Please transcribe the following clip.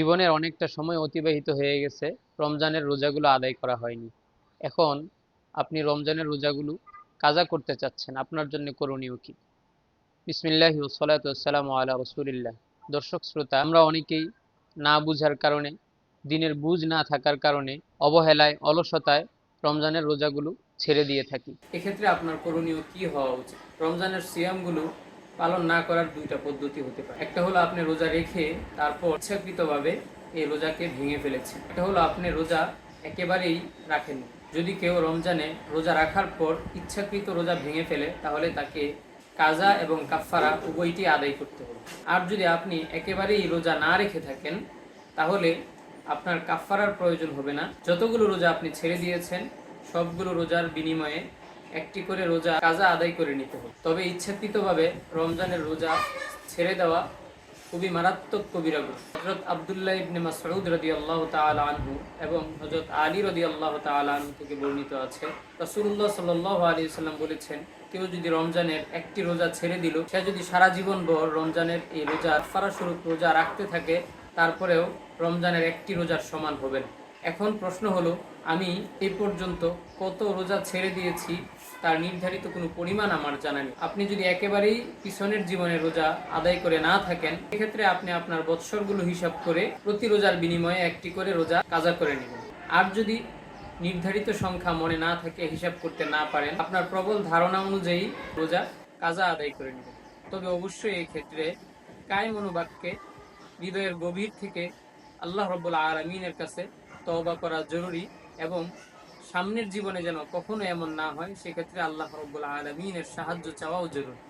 জীবনের অনেকটা সময় অতিবাহিত হয়ে গেছে, রমজানের রোজাগুলো আদায় করা হয়নি। এখন আপনি রমজানের রোজাগুলো কাজা করতে চাচ্ছেন, আপনার জন্য করণীয় কি? বিসমিল্লাহি ওয়াসসালাতু ওয়াসসালামু আলা রাসূলিল্লাহ। দর্শক শ্রোতা, আমরা অনেকেই না বুঝার কারণে, দিনের বুঝ না থাকার কারণে, অবহেলায়, অলসতায় রমজানের রোজাগুলো ছেড়ে দিয়ে থাকি। এক্ষেত্রে আপনার করণীয় কি হওয়া উচিত? রমজানের সিয়ামগুলো পালন না করার দুইটা পদ্ধতি হতে পারে। একটা হলো আপনি রোজা রেখে তারপর ইচ্ছাকৃতভাবে এই রোজাকে ভেঙে ফেলেছেন। একটা হলো আপনি রোজা একেবারেই রাখেননি। যদি কেউ রমজানে রোজা রাখার পর ইচ্ছাকৃত রোজা ভেঙে ফেলে, তাহলে তাকে কাজা এবং কাফফারা উভয়টি আদায় করতে হবে। আর যদি আপনি একেবারেই রোজা না রেখে থাকেন, তাহলে আপনার কাফফারার প্রয়োজন হবে না। যতগুলো রোজা আপনি ছেড়ে দিয়েছেন, সবগুলো রোজার বিনিময়ে একটি করে রোজা কাজা আদায় করে নিতে হবে। তবে ইচ্ছাকৃতভাবে রমজানের রোজা ছেড়ে দেওয়া খুবই মারাত্মক কবিরা গুনাহ। হযরত আব্দুল্লাহ ইবনে মাসউদ রাদিয়াল্লাহু তাআলা আনহু এবং হযরত আলী রাদিয়াল্লাহু তাআলা আনহু থেকে বর্ণিত আছে, রাসূলুল্লাহ সাল্লাল্লাহু আলাইহি ওয়াসাল্লাম বলেছেন, কেউ যদি রমজানের একটি রোজা ছেড়ে দিল, সে যদি সারা জীবন ভর রমজানের এই রোজা কাফারা স্বরূপ রোজা রাখতে থাকে, তারপরেও রমজানের একটি রোজার সমান হবে না। এখন প্রশ্ন হলো, আমি এই পর্যন্ত কত রোজা ছেড়ে দিয়েছি তার নির্ধারিত কোনো পরিমাণ আমার জানা নেই। আপনি যদি একেবারেই পিছনের জীবনে রোজা আদায় করে না থাকেন, সেক্ষেত্রে আপনি আপনার বৎসরগুলো হিসাব করে প্রতি রোজার বিনিময়ে একটি করে রোজা কাজা করে নেবেন। আর যদি নির্ধারিত সংখ্যা মনে না থাকে, হিসাব করতে না পারেন, আপনার প্রবল ধারণা অনুযায়ী রোজা কাজা আদায় করে নেবেন। তবে অবশ্যই এই ক্ষেত্রে কায়েম অনুবাক্যে হৃদয়ের গভীর থেকে আল্লাহ রাব্বুল আলামিনের কাছে তওবা করা জরুরি, এবং সামনের জীবনে যেন কখনো এমন না হয়, সেক্ষেত্রে আল্লাহ রাব্বুল আলামিনের সাহায্য চাওয়াও জরুরি।